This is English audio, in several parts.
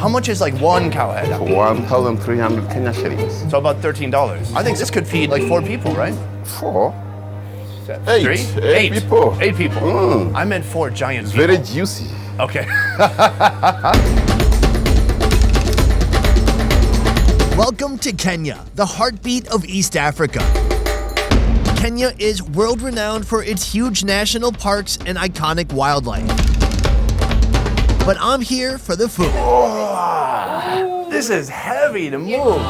How much is like one cow head? 1,300 Kenya shillings. So about $13. I think this could feed like 4 people, right? 4? 3? 8 people. 8 people. Mm. I meant 4 giant It's people. very juicy. Okay. Welcome to Kenya, the heartbeat of East Africa. Kenya is world-renowned for its huge national parks and iconic wildlife. But I'm here for the food. Oh, this is heavy to move.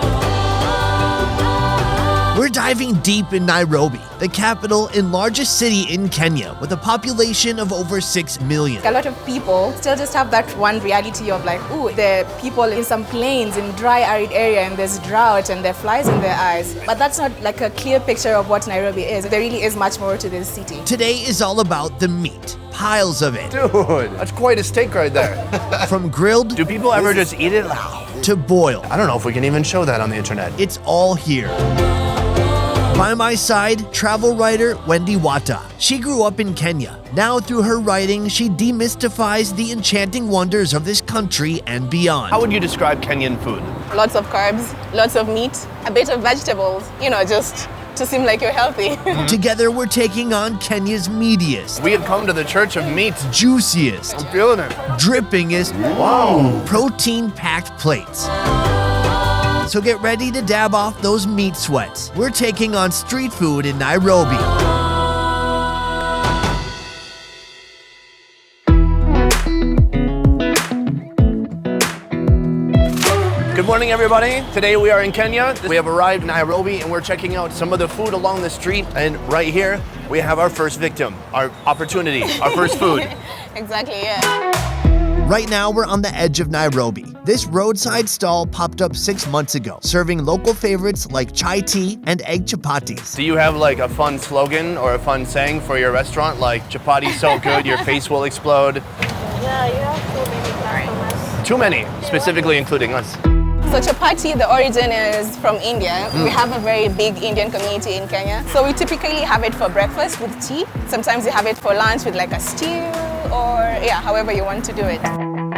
We're diving deep in Nairobi, the capital and largest city in Kenya, with a population of over 6 million. A lot of people still just have that one reality of like, ooh, the people in some plains, in dry, arid area, and there's drought and there are flies in their eyes. But that's not like a clear picture of what Nairobi is. There really is much more to this city. Today is all about the meat, piles of it. Dude, that's quite a steak right there. From grilled Do people ever just eat it? to boiled. I don't know if we can even show that on the internet. It's all here. By my side, travel writer Wendy. She grew up in Kenya. Now through her writing, she demystifies the enchanting wonders of this country and beyond. How would you describe Kenyan food? Lots of carbs, lots of meat, a bit of vegetables, just to seem like you're healthy. Together, we're taking on Kenya's meatiest, We have come to the church of meat. juiciest, I'm feeling it. drippingest, protein-packed plates. So get ready to dab off those meat sweats. We're taking on street food in Nairobi. Good morning, everybody. Today we are in Kenya. We have arrived in Nairobi and we're checking out some of the food along the street. And right here, we have our first victim, our opportunity, our first food. Exactly, yeah. Right now, we're on the edge of Nairobi. This roadside stall popped up 6 months ago, serving local favorites like chai tea and egg chapatis. Do you have like a fun slogan or a fun saying for your restaurant? Like, chapati so good, your face will explode. Yeah, you have too many customers. Too many, specifically including us. So chapati, the origin is from India. We have a very big Indian community in Kenya. So we typically have it for breakfast with tea. Sometimes you have it for lunch with like a stew or however you want to do it.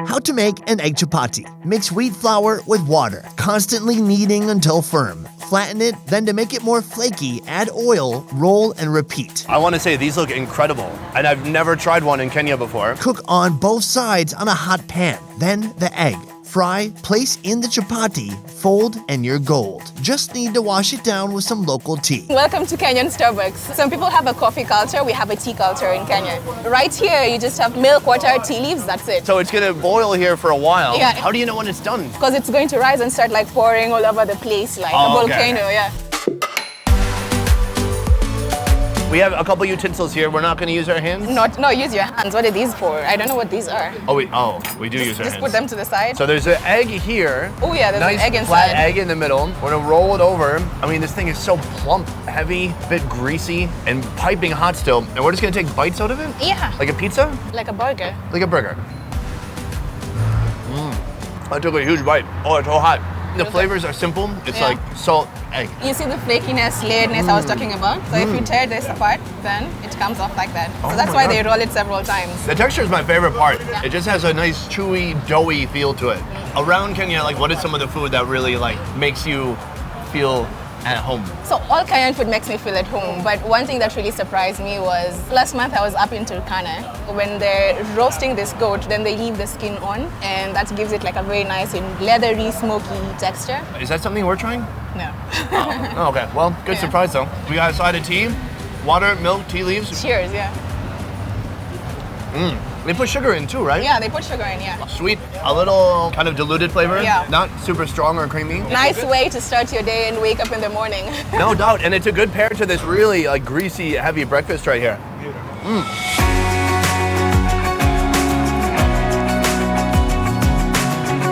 How to make an egg chapati. Mix wheat flour with water, constantly kneading until firm. Flatten it, then to make it more flaky, add oil, roll, and repeat. I want to say these look incredible. And I've never tried one in Kenya before. Cook on both sides on a hot pan, then the egg. Fry, place in the chapati, fold, and you're gold. Just need to wash it down with some local tea. Welcome to Kenyan Starbucks. Some people have a coffee culture, we have a tea culture in Kenya. Right here, you just have milk, water, tea leaves, that's it. So it's gonna boil here for a while. Yeah. How do you know when it's done? Because it's going to rise and start like pouring all over the place like Oh, a okay. volcano, yeah. We have a couple utensils here. We're not gonna use our hands? No, use your hands. What are these for? I don't know what these are. Oh, we do use our Just hands. put them to the side. So there's an egg here. Oh yeah, there's Nice an egg inside. flat egg in the middle. We're gonna roll it over. I mean, this thing is so plump, heavy, a bit greasy, and piping hot still. And we're just gonna take bites out of it? Yeah. Like a pizza? Like a burger. Like a burger. I took a huge bite. Oh, it's so hot. The flavors are simple. It's Yeah. like salt, egg. You see the flakiness, layeredness I was talking about? So if you tear this apart, then it comes off like that. Oh So that's my why God. they roll it several times. The texture is my favorite part. It just has a nice chewy, doughy feel to it. Around Kenya, like what is some of the food that really like makes you feel at home? So all Kenyan food makes me feel at home, but one thing that really surprised me was last month I was up in Turkana. When they're roasting this goat, then they leave the skin on, and that gives it like a very nice and leathery, smoky texture. Is that something we're trying? No. Oh, okay. Well, good surprise though. We got a side of tea, water, milk, tea leaves. Cheers, yeah. They put sugar in too, right? Yeah, they put sugar in, yeah. Sweet, a little kind of diluted flavor. Yeah. Not super strong or creamy. Nice way to start your day and wake up in the morning. No doubt, and it's a good pair to this really like greasy, heavy breakfast right here.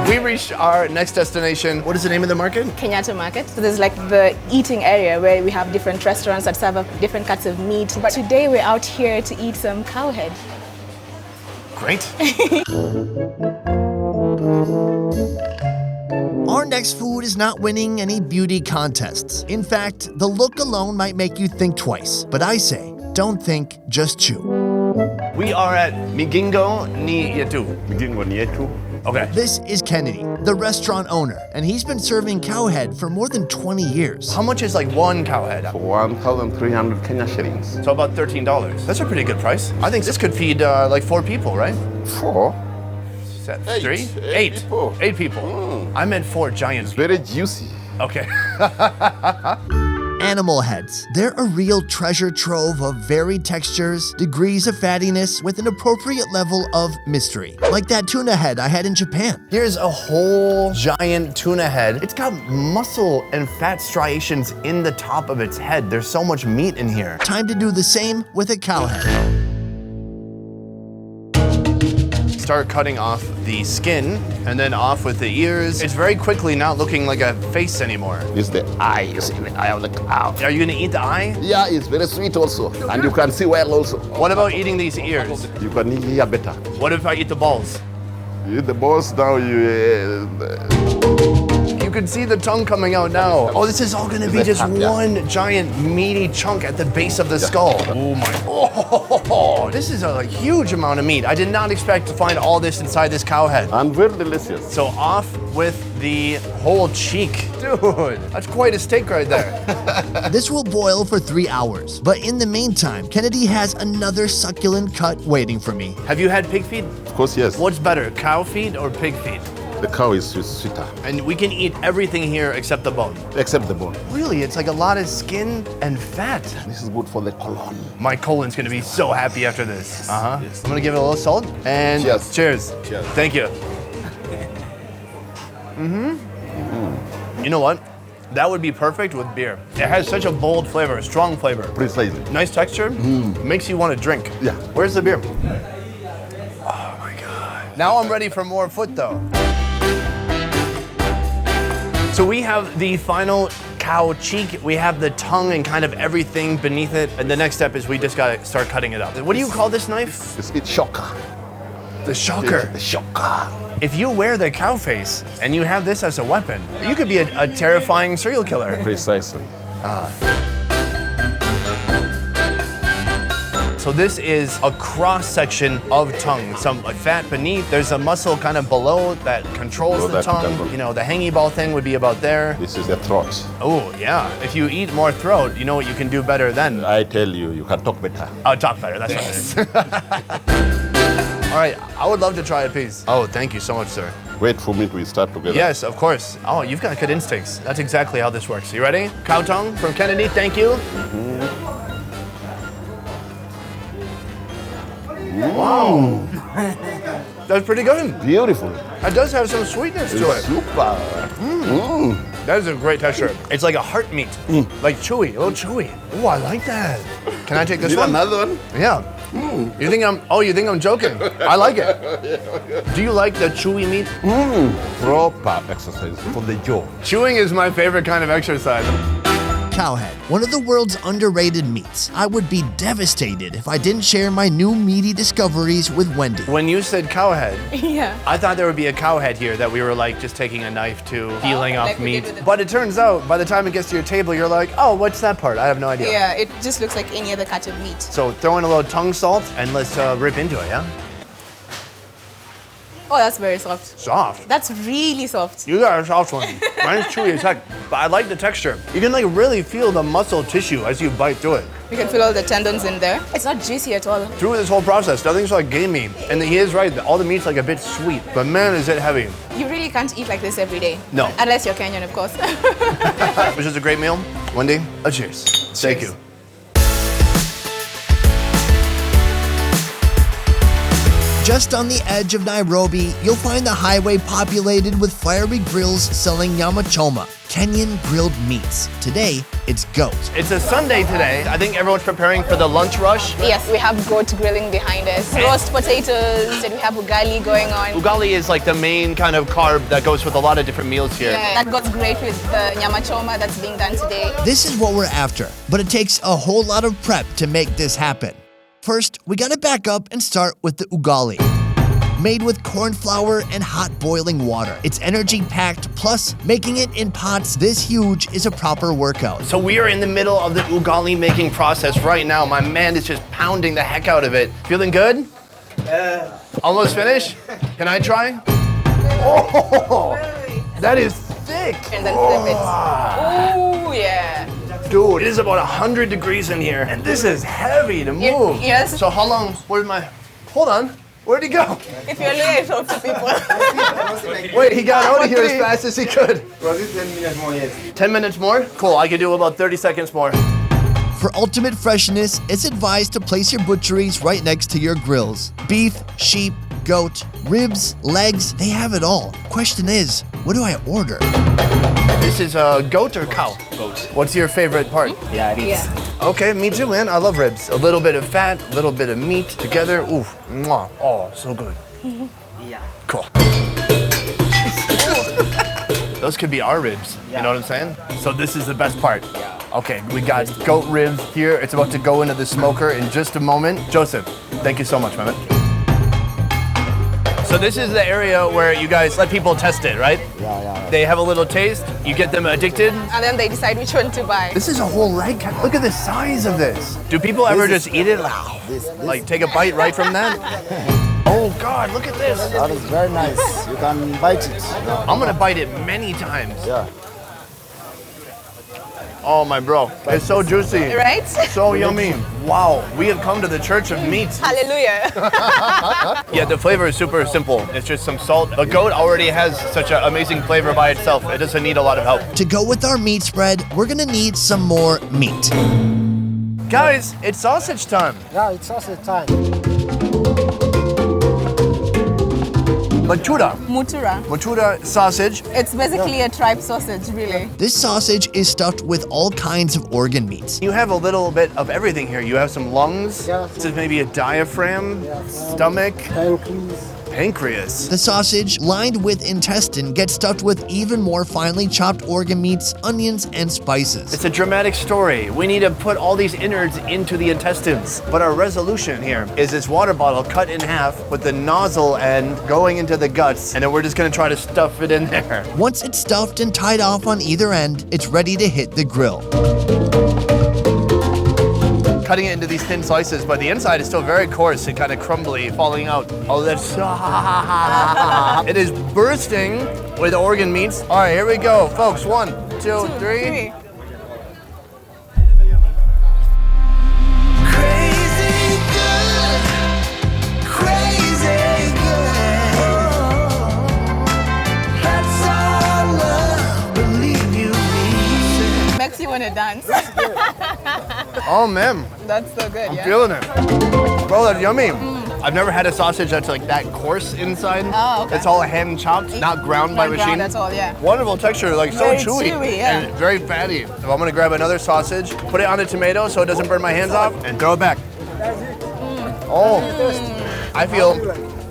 We reached our next destination. What is the name of the market? Kenyatta Market. So there's like the eating area where we have different restaurants that serve up different cuts of meat. But today we're out here to eat some cow head. Great. Our next food is not winning any beauty contests. In fact, the look alone might make you think twice. But I say, don't think, just chew. We are at Migingo ni Yetu. Migingo ni yetu. Okay. This is Kennedy, the restaurant owner, and he's been serving cowhead for more than 20 years. How much is like one cow head? 1,300 Kenya shillings. So about $13. That's a pretty good price. I think this could feed like 4 people, right? 4? Is that Eight. 3? Eight people. 8 people. I meant 4 giant people. Very juicy. Okay. Animal heads. They're a real treasure trove of varied textures, degrees of fattiness, with an appropriate level of mystery. Like that tuna head I had in Japan. Here's a whole giant tuna head. It's got muscle and fat striations in the top of its head. There's so much meat in here. Time to do the same with a cow head. Start cutting off the skin and then off with the ears. It's very quickly not looking like a face anymore. It's the eyes in the eye of the cow. Are you gonna eat the eye? Yeah, it's very sweet also. And you can see well also. What about eating these ears? You can hear better. What if I eat the balls? You eat the balls now, You can see the tongue coming out now. Oh, this is all gonna be just Yeah. one giant meaty chunk at the base of the skull. Oh my, oh, this is a huge amount of meat. I did not expect to find all this inside this cow head. and very delicious. So off with the whole cheek. Dude, that's quite a steak right there. This will boil for 3 hours, but in the meantime, Kennedy has another succulent cut waiting for me. Have you had pig feet? Of course, yes. What's better, cow feet or pig feet? The cow is sweeter, And we can eat everything here except the bone. except the bone. Really, it's like a lot of skin and fat. This is good for the colon. My colon's gonna be so happy after this. Uh-huh. I'm gonna give it a little salt and Cheers. Cheers. Cheers. Thank you. You know what? That would be perfect with beer. It has such a bold flavor, a strong flavor. Precisely. Nice texture, makes you want to drink. Yeah. Where's the beer? Oh my God. Now I'm ready for more foot though. So we have the final cow cheek, we have the tongue and kind of everything beneath it. And the next step is we just gotta start cutting it up. What do you call this knife? It's shocker. The shocker. The shocker. If you wear the cow face and you have this as a weapon, you could be a terrifying serial killer. Precisely. So this is a cross section of tongue. Some fat beneath. There's a muscle kind of below that controls Below the that tongue. control. You know, the hangy ball thing would be about there. This is the throat. Oh yeah. If you eat more throat, you know what you can do better then. I tell you, you can talk better. Oh, talk better. That's what it is. All right. I would love to try a piece. Oh, thank you so much, sir. Wait for me to start together. Yes, of course. Oh, you've got good instincts. That's exactly how this works. You ready? Cow tongue from Kennedy. Thank you. Wow. That's pretty good. Beautiful. It does have some sweetness to it. Super. That is a great texture. It's like a heart meat, like chewy, a little chewy. Oh, I like that. Can I take this Need one? another one? Yeah. You think I'm? Oh, you think I'm joking? I like it. Do you like the chewy meat? Proper exercise for the jaw. Chewing is my favorite kind of exercise. Cowhead, one of the world's underrated meats. I would be devastated if I didn't share my new meaty discoveries with Wendy. When you said cow head, Yeah. I thought there would be a cow head here that we were like just taking a knife to peeling off like we meat. did with the- But it turns out by the time it gets to your table, you're like, oh, what's that part? I have no idea. Yeah, it just looks like any other cut of meat. So throw in a little tongue salt and let's rip into it, yeah? Oh, that's very soft. Soft. That's really soft. You got a soft one. Mine's chewy as heck, but I like the texture. You can like really feel the muscle tissue as you bite through it. You can feel all the tendons in there. It's not juicy at all. Through this whole process, nothing's like gamey. And he is right, all the meat's like a bit sweet, but man, is it heavy. You really can't eat like this every day. No. Unless you're Kenyan, of course. Which is a great meal. Wendy, a cheers. Thank you. Just on the edge of Nairobi, you'll find the highway populated with fiery grills selling nyama choma, Kenyan grilled meats. Today, it's goat. It's a Sunday today. I think everyone's preparing for the lunch rush. Yes, we have goat grilling behind us. Roast potatoes, and we have ugali going on. Ugali is like the main kind of carb that goes with a lot of different meals here. Yeah, that goes great with the nyama choma that's being done today. This is what we're after, but it takes a whole lot of prep to make this happen. First, we gotta back up and start with the ugali. Made with corn flour and hot boiling water. It's energy-packed, plus making it in pots this huge is a proper workout. So we are in the middle of the ugali making process right now. My man is just pounding the heck out of it. Feeling good? Yeah. Almost finished? Can I try? Oh, that is thick. And then flip it. Oh, yeah. Dude, it is about 100 degrees in here, and this is heavy to move. Yes. So how long, hold on, where'd he go? If you're late, talk to people. Wait, he got out of here as fast as he could. Was it 10 minutes more? Yes. 10 minutes more? Cool, I can do about 30 seconds more. For ultimate freshness, it's advised to place your butcheries right next to your grills. Beef, sheep, goat, ribs, legs, they have it all. Question is, what do I order? This is goat or cow? Goat. What's your favorite part? Yeah, it is. Okay, me too, man. I love ribs. A little bit of fat, a little bit of meat together. Ooh, mwah. Oh, so good. Yeah. Cool. Those could be our ribs. You know what I'm saying? So this is the best part. Yeah. Okay, we got goat ribs here. It's about to go into the smoker in just a moment. Joseph, thank you so much, my man. So this is the area where you guys let people test it, right? Yeah. They have a little taste, you get them addicted. And then they decide which one to buy. This is a whole leg. Look at the size of this. Do people ever just eat it? Like take a bite right from that? Oh God, look at this. That is very nice. You can bite it. I'm gonna bite it many times. Yeah. Oh my bro, it's so juicy. Right? So yummy. Wow, we have come to the church of meat. Hallelujah. Yeah, the flavor is super simple. It's just some salt. The goat already has such an amazing flavor by itself. It doesn't need a lot of help. To go with our meat spread, we're gonna need some more meat. Guys, it's sausage time. Yeah, it's also time. Matura. Matura. Sausage. It's basically a tripe sausage, really. This sausage is stuffed with all kinds of organ meats. You have a little bit of everything here. You have some lungs. Yeah. This is maybe a diaphragm, stomach, pancreas. The sausage, lined with intestine, gets stuffed with even more finely chopped organ meats, onions, and spices. It's a dramatic story. We need to put all these innards into the intestines. But our resolution here is this water bottle cut in half with the nozzle end going into the guts, and then we're just gonna try to stuff it in there. Once it's stuffed and tied off on either end, it's ready to hit the grill. Cutting it into these thin slices, but the inside is still very coarse and kind of crumbly, falling out. Oh, that's... It is bursting with organ meats. All right, here we go, folks. 1, 2, 3. Makes you want to dance. Oh man, That's so good, yeah? feeling it. Bro, that's yummy. I've never had a sausage that's like that coarse inside. Oh, okay. It's all hand chopped, not ground by Not machine. ground, that's all, yeah. Wonderful texture, like so Very chewy, chewy, yeah. and very fatty. So I'm gonna grab another sausage, put it on the tomato so it doesn't burn my hands off, and throw it back. Oh, I feel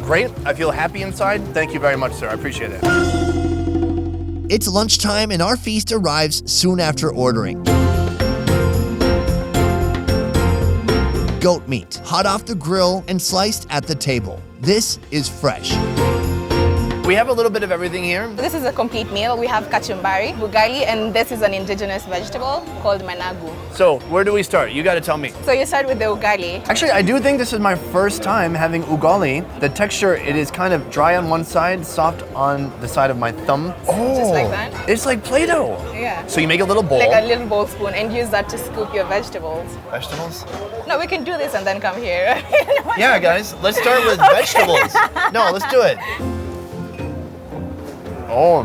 great. I feel happy inside. Thank you very much, sir. I appreciate it. It's lunchtime and our feast arrives soon after ordering. Goat meat, hot off the grill and sliced at the table. This is fresh. We have a little bit of everything here. This is a complete meal. We have kachumbari, bugali, and this is an indigenous vegetable called managu. So where do we start? You gotta tell me. So you start with the ugali. Actually, I do think this is my first time having ugali. The texture, it is kind of dry on one side, soft on the side of my thumb. Oh, Just like that? It's like Play-Doh. Yeah. So you make a little bowl. Like a little bowl spoon and use that to scoop your vegetables. Vegetables? No, we can do this and then come here. Yeah, guys, let's start with vegetables. No, let's do it. Oh,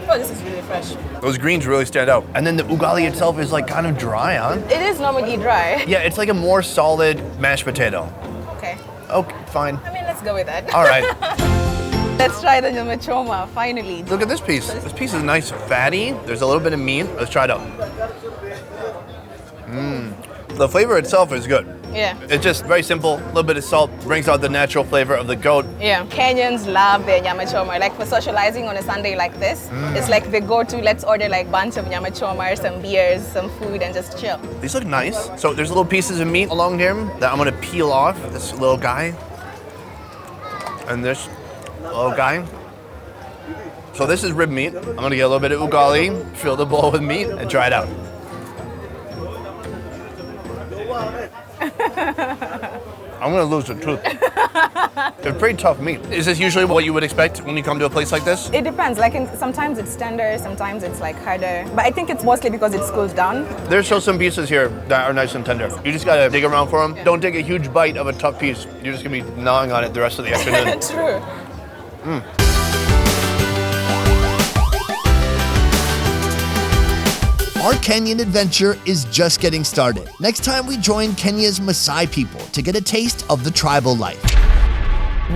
Oh, this is really fresh. those greens really stand out. And then the ugali itself is like kind of dry, huh? It is normally dry. Yeah, it's like a more solid mashed potato. Okay. Okay, fine. I mean, let's go with that. All right. Let's try the nyama choma, finally. Look at this piece. This piece is nice, fatty. There's a little bit of meat. Let's try it out. The flavor itself is good. Yeah. It's just very simple. A little bit of salt brings out the natural flavor of the goat. Yeah. Kenyans love their nyama choma. Like for socializing on a Sunday like this, it's like the go-to. Let's order like bunch of nyama choma, some beers, some food, and just chill. These look nice. So there's little pieces of meat along here that I'm gonna peel off. This little guy. And this little guy. So this is rib meat. I'm gonna get a little bit of ugali, fill the bowl with meat, and try it out. I'm gonna lose the tooth. It's pretty tough meat. Is this usually what you would expect when you come to a place like this? It depends. Like sometimes it's tender, sometimes it's like harder. But I think it's mostly because it's cooled down. There's still some pieces here that are nice and tender. You just gotta dig around for them. Don't take a huge bite of a tough piece. You're just gonna be gnawing on it the rest of the afternoon. True. Our Kenyan adventure is just getting started. Next time we join Kenya's Maasai people to get a taste of the tribal life.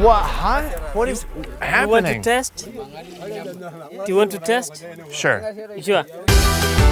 What? Huh? What is You want to happening? test? Do you want to test? Sure. Sure.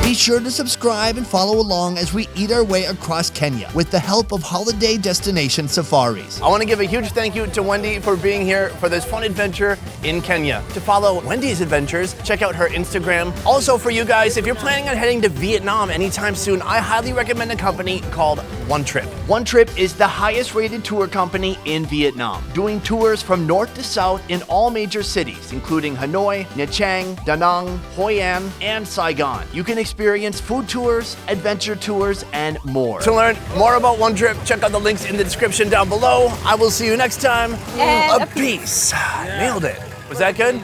Be sure to subscribe and follow along as we eat our way across Kenya with the help of holiday destination safaris. I want to give a huge thank you to Wendy for being here for this fun adventure in Kenya. To follow Wendy's adventures, check out her Instagram. Also for you guys, if you're planning on heading to Vietnam anytime soon, I highly recommend a company called Onetrip. Onetrip is the highest rated tour company in Vietnam, doing tours from north to south in all major cities, including Hanoi, Nha Trang, Da Nang, Hoi An, and Saigon. You can experience food tours, adventure tours, and more. To learn more about Onetrip, check out the links in the description down below. I will see you next time. And a peace. Nailed it. Was that good?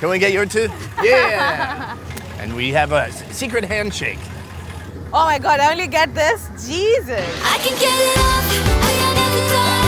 Can we get your two? Yeah. And we have a secret handshake. oh my God, I only get this? Jesus. I can get it off, I got every time.